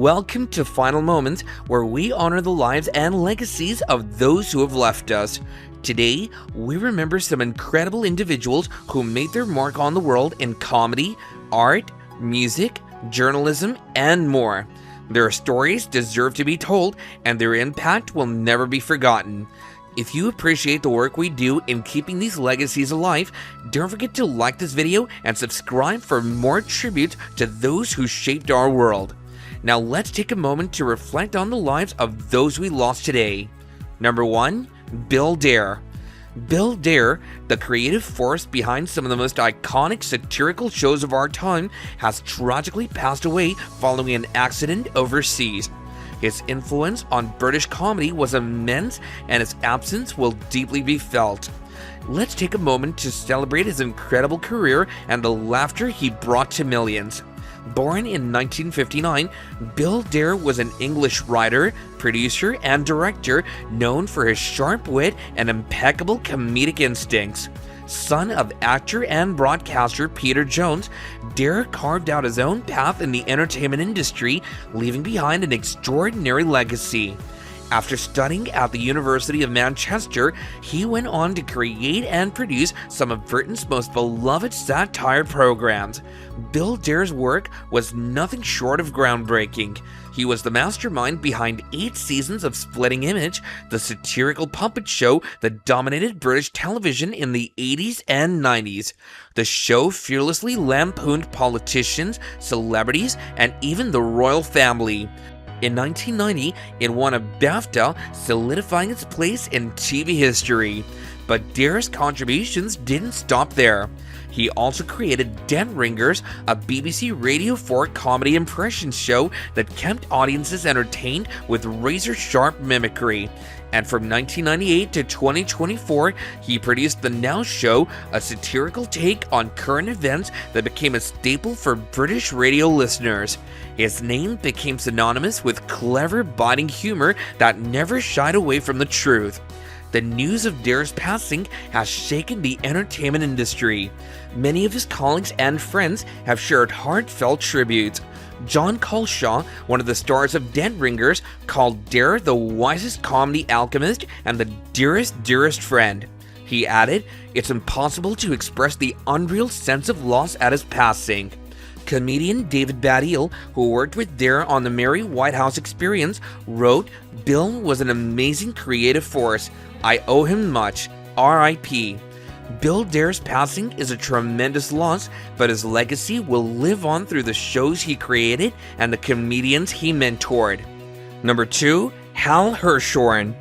Welcome to Final Moments, where we honor the lives and legacies of those who have left us. Today, we remember some incredible individuals who made their mark on the world in comedy, art, music, journalism, and more. Their stories deserve to be told, and their impact will never be forgotten. If you appreciate the work we do in keeping these legacies alive, don't forget to like this video and subscribe for more tributes to those who shaped our world. Now let's take a moment to reflect on the lives of those we lost today. Number 1. Bill Dare. Bill Dare, the creative force behind some of the most iconic satirical shows of our time, has tragically passed away following an accident overseas. His influence on British comedy was immense, and his absence will deeply be felt. Let's take a moment to celebrate his incredible career and the laughter he brought to millions. Born in 1959, Bill Dare was an English writer, producer, and director known for his sharp wit and impeccable comedic instincts. Son of actor and broadcaster Peter Jones, Dare carved out his own path in the entertainment industry, leaving behind an extraordinary legacy. After studying at the University of Manchester, he went on to create and produce some of Britain's most beloved satire programs. Bill Dare's work was nothing short of groundbreaking. He was the mastermind behind 8 seasons of Splitting Image, the satirical puppet show that dominated British television in the 80s and 90s. The show fearlessly lampooned politicians, celebrities, and even the royal family. In 1990, it won a BAFTA, solidifying its place in TV history. But Dare's contributions didn't stop there. He also created Den Ringers, a BBC Radio 4 comedy impression show that kept audiences entertained with razor-sharp mimicry. And from 1998 to 2024, he produced The Now Show, a satirical take on current events that became a staple for British radio listeners. His name became synonymous with clever, biting humor that never shied away from the truth. The news of Dare's passing has shaken the entertainment industry. Many of his colleagues and friends have shared heartfelt tributes. John Colshaw, one of the stars of Den Ringers, called Dare the wisest comedy alchemist and the dearest friend. He added, "It's impossible to express the unreal sense of loss at his passing." Comedian David Baddiel, who worked with Dare on the Mary Whitehouse Experience, wrote, "Bill was an amazing creative force. I owe him much. R.I.P." Bill Dare's passing is a tremendous loss, but his legacy will live on through the shows he created and the comedians he mentored. Number 2. Hal Hirshorn.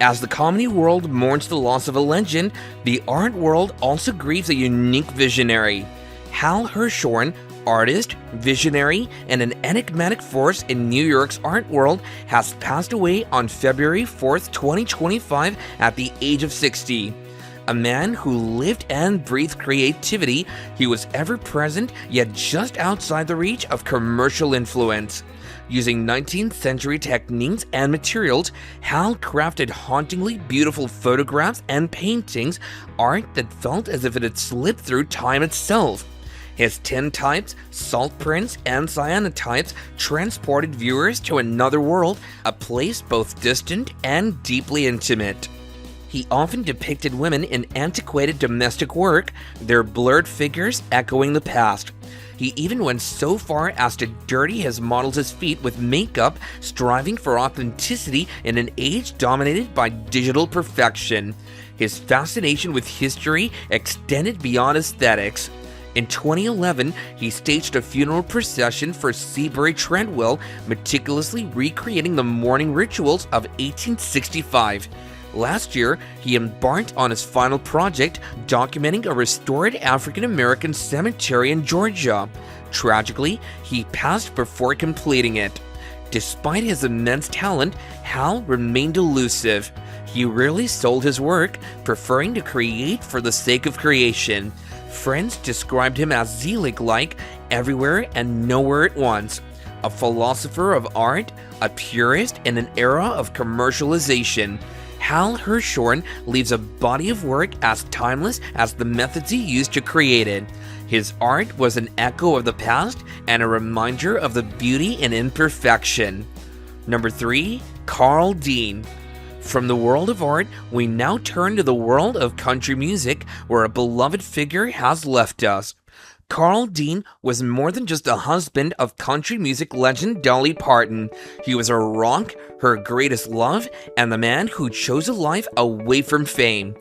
As the comedy world mourns the loss of a legend, the art world also grieves a unique visionary. Hal Hirshorn, artist, visionary, and an enigmatic force in New York's art world, has passed away on February 4th, 2025 at the age of 60. A man who lived and breathed creativity, he was ever present yet just outside the reach of commercial influence. Using 19th century techniques and materials, Hal crafted hauntingly beautiful photographs and paintings, art that felt as if it had slipped through time itself. His tintypes, salt prints, and cyanotypes transported viewers to another world, a place both distant and deeply intimate. He often depicted women in antiquated domestic work, their blurred figures echoing the past. He even went so far as to dirty his models' feet with makeup, striving for authenticity in an age dominated by digital perfection. His fascination with history extended beyond aesthetics. In 2011, he staged a funeral procession for Seabury Treadwell, meticulously recreating the mourning rituals of 1865. Last year, he embarked on his final project, documenting a restored African-American cemetery in Georgia. Tragically, he passed before completing it. Despite his immense talent, Hal remained elusive. He rarely sold his work, preferring to create for the sake of creation. Friends described him as Zelig-like, everywhere and nowhere at once. A philosopher of art, a purist in an era of commercialization. Hal Hirshorn leaves a body of work as timeless as the methods he used to create it. His art was an echo of the past and a reminder of the beauty and imperfection. Number 3, Carl Dean. From the world of art, we now turn to the world of country music, where a beloved figure has left us. Carl Dean was more than just a husband of country music legend Dolly Parton. He was her rock, her greatest love, and the man who chose a life away from fame.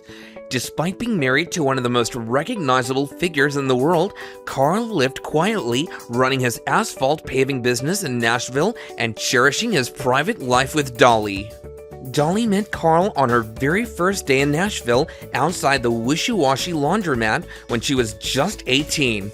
Despite being married to one of the most recognizable figures in the world, Carl lived quietly, running his asphalt paving business in Nashville and cherishing his private life with Dolly. Dolly met Carl on her very first day in Nashville outside the wishy-washy laundromat when she was just 18.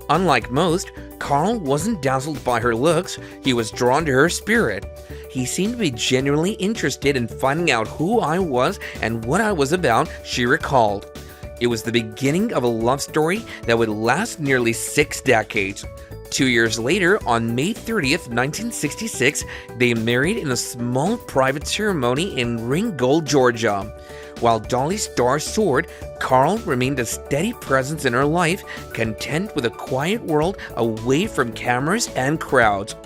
Unlike most, Carl wasn't dazzled by her looks, he was drawn to her spirit. He seemed to be genuinely interested in finding out who I was and what I was about, she recalled. It was the beginning of a love story that would last nearly 6 decades. 2 years later, on May 30th, 1966, they married in a small private ceremony in Ringgold, Georgia. While Dolly's star soared, Carl remained a steady presence in her life, content with a quiet world away from cameras and crowds.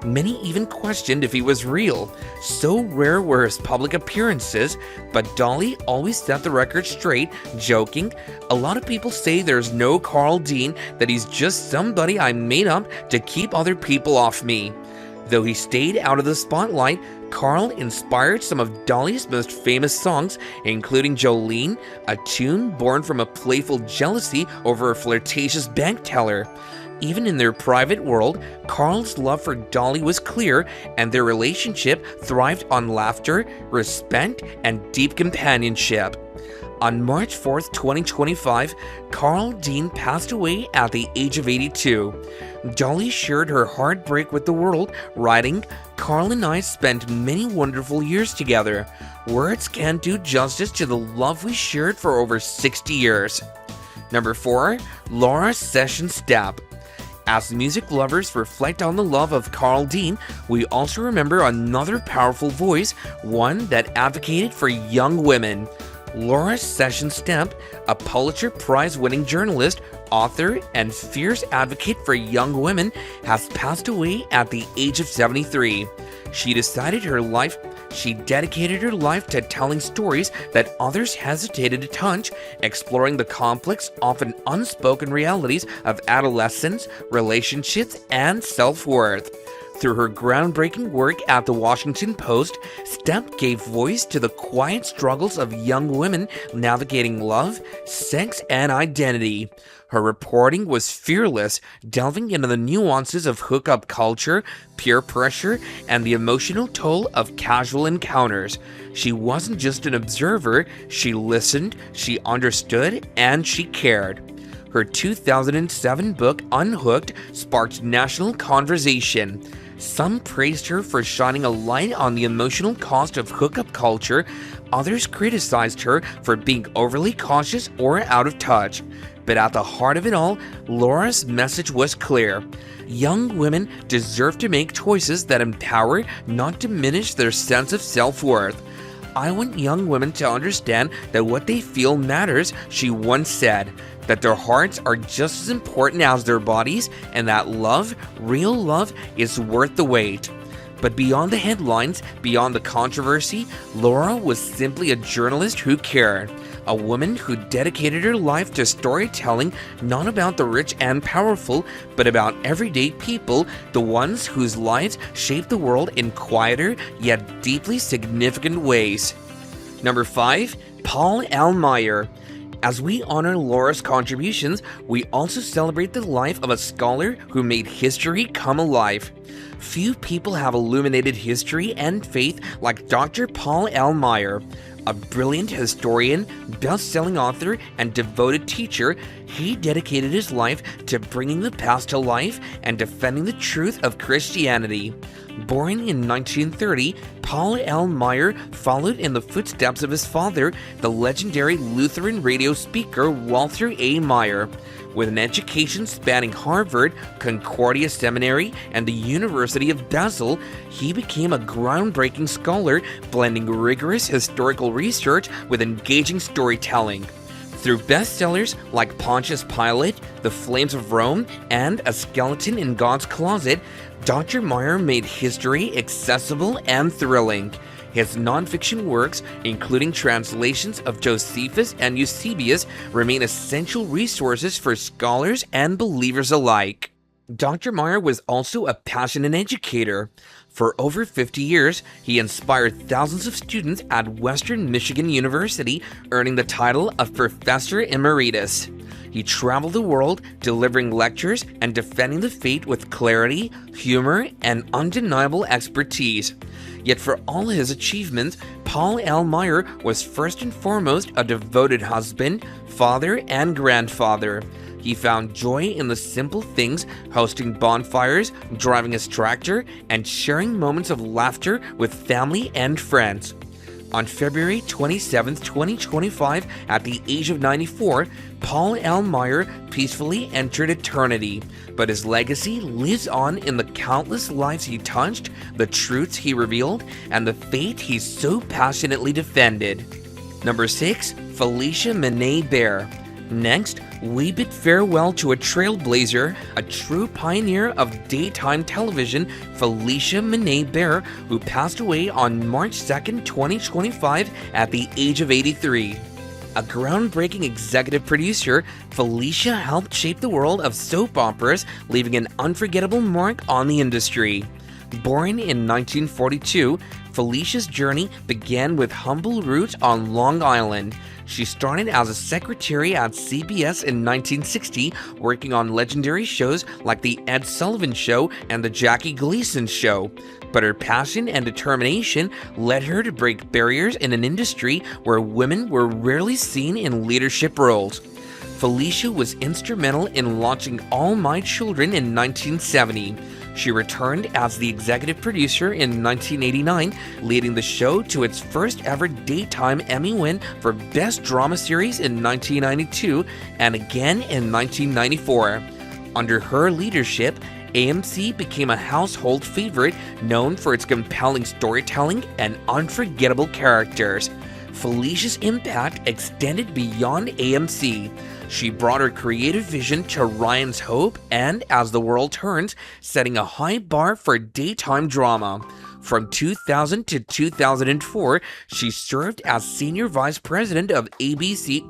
Many even questioned if he was real. So rare were his public appearances, but Dolly always set the record straight, joking, "A lot of people say there's no Carl Dean, that he's just somebody I made up to keep other people off me." Though he stayed out of the spotlight, Carl inspired some of Dolly's most famous songs, including Jolene, a tune born from a playful jealousy over a flirtatious bank teller. Even in their private world, Carl's love for Dolly was clear, and their relationship thrived on laughter, respect, and deep companionship. On March 4th, 2025, Carl Dean passed away at the age of 82. Dolly shared her heartbreak with the world, writing, "Carl and I spent many wonderful years together. Words can't do justice to the love we shared for over 60 years. Number 4, Laura Sessions Stepp. As music lovers reflect on the love of Carl Dean, we also remember another powerful voice, one that advocated for young women. Laura Sessions Stepp, a Pulitzer Prize-winning journalist, author, and fierce advocate for young women, has passed away at the age of 73. She dedicated her life to telling stories that others hesitated to touch, exploring the complex, often unspoken realities of adolescence, relationships, and self-worth. Through her groundbreaking work at the Washington Post, Stepp gave voice to the quiet struggles of young women navigating love, sex, and identity. Her reporting was fearless, delving into the nuances of hookup culture, peer pressure, and the emotional toll of casual encounters. She wasn't just an observer, she listened, she understood, and she cared. Her 2007 book, Unhooked, sparked national conversation. Some praised her for shining a light on the emotional cost of hookup culture. Others criticized her for being overly cautious or out of touch. But at the heart of it all, Laura's message was clear. Young women deserve to make choices that empower, not diminish their sense of self-worth. "I want young women to understand that what they feel matters," she once said, "that their hearts are just as important as their bodies, and that love, real love, is worth the wait." But beyond the headlines, beyond the controversy, Laura was simply a journalist who cared. A woman who dedicated her life to storytelling, not about the rich and powerful, but about everyday people, the ones whose lives shaped the world in quieter yet deeply significant ways. Number 5, Paul L. Maier. As we honor Laura's contributions, we also celebrate the life of a scholar who made history come alive. Few people have illuminated history and faith like Dr. Paul L. Maier. A brilliant historian, best-selling author, and devoted teacher, he dedicated his life to bringing the past to life and defending the truth of Christianity. Born in 1930, Paul L. Maier followed in the footsteps of his father, the legendary Lutheran radio speaker Walter A. Maier. With an education spanning Harvard, Concordia Seminary, and the University of Basel, he became a groundbreaking scholar, blending rigorous historical research with engaging storytelling. Through bestsellers like Pontius Pilate, The Flames of Rome, and A Skeleton in God's Closet, Dr. Maier made history accessible and thrilling. His nonfiction works, including translations of Josephus and Eusebius, remain essential resources for scholars and believers alike. Dr. Maier was also a passionate educator. For over 50 years, he inspired thousands of students at Western Michigan University, earning the title of Professor Emeritus. He traveled the world, delivering lectures and defending the faith with clarity, humor, and undeniable expertise. Yet for all his achievements, Paul L. Maier was first and foremost a devoted husband, father, and grandfather. He found joy in the simple things, hosting bonfires, driving his tractor, and sharing moments of laughter with family and friends. On February 27, 2025, at the age of 94, Paul L. Maier peacefully entered eternity, but his legacy lives on in the countless lives he touched, the truths he revealed, and the faith he so passionately defended. Number 6. Felicia Monet-Bear. Next, we bid farewell to a trailblazer, a true pioneer of daytime television, Felicia Monet-Bear, who passed away on March 2, 2025 at the age of 83. A groundbreaking executive producer, Felicia helped shape the world of soap operas, leaving an unforgettable mark on the industry. Born in 1942, Felicia's journey began with humble roots on Long Island. She started as a secretary at CBS in 1960, working on legendary shows like The Ed Sullivan Show and The Jackie Gleason Show. But her passion and determination led her to break barriers in an industry where women were rarely seen in leadership roles. Felicia was instrumental in launching All My Children in 1970. She returned as the executive producer in 1989, leading the show to its first ever daytime Emmy win for Best Drama Series in 1992 and again in 1994. Under her leadership, AMC became a household favorite, known for its compelling storytelling and unforgettable characters. Felicia's impact extended beyond AMC. She brought her creative vision to Ryan's Hope and As the World Turns, setting a high bar for daytime drama. From 2000 to 2004, she served as Senior Vice President of ABC.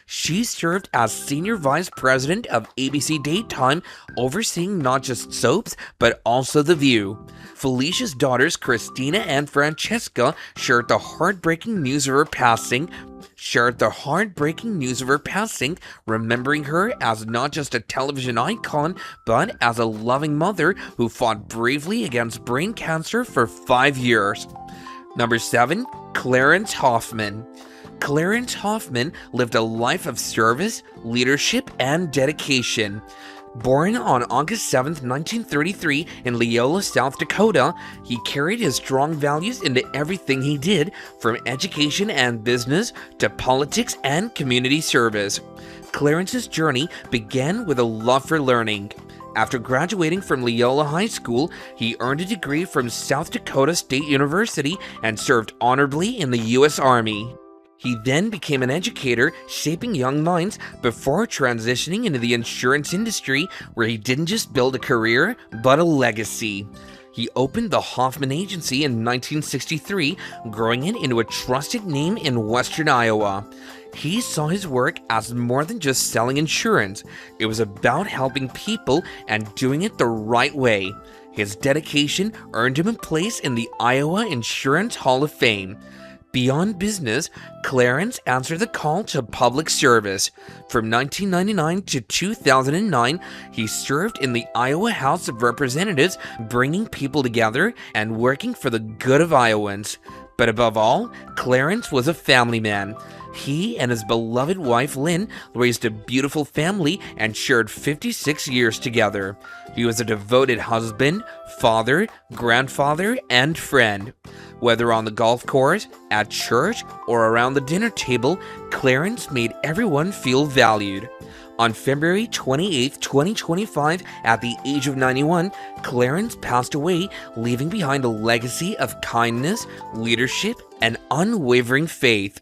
She served as Senior Vice President of ABC Daytime, overseeing not just soaps, but also The View. Felicia's daughters, Christina and Francesca, shared the heartbreaking news of her passing, remembering her as not just a television icon, but as a loving mother who fought bravely against brain cancer for 5 years. Number 7. Clarence Hoffman. Clarence Hoffman lived a life of service, leadership, and dedication. Born on August 7, 1933 in Leola, South Dakota, he carried his strong values into everything he did, from education and business to politics and community service. Clarence's journey began with a love for learning. After graduating from Leola High School, he earned a degree from South Dakota State University and served honorably in the U.S. Army. He then became an educator, shaping young minds before transitioning into the insurance industry, where he didn't just build a career, but a legacy. He opened the Hoffman Agency in 1963, growing it into a trusted name in Western Iowa. He saw his work as more than just selling insurance. It was about helping people and doing it the right way. His dedication earned him a place in the Iowa Insurance Hall of Fame. Beyond business, Clarence answered the call to public service. From 1999 to 2009, he served in the Iowa House of Representatives, bringing people together and working for the good of Iowans. But above all, Clarence was a family man. He and his beloved wife Lynn raised a beautiful family and shared 56 years together. He was a devoted husband, father, grandfather, and friend. Whether on the golf course, at church, or around the dinner table, Clarence made everyone feel valued. On February 28, 2025, at the age of 91, Clarence passed away, leaving behind a legacy of kindness, leadership, and unwavering faith.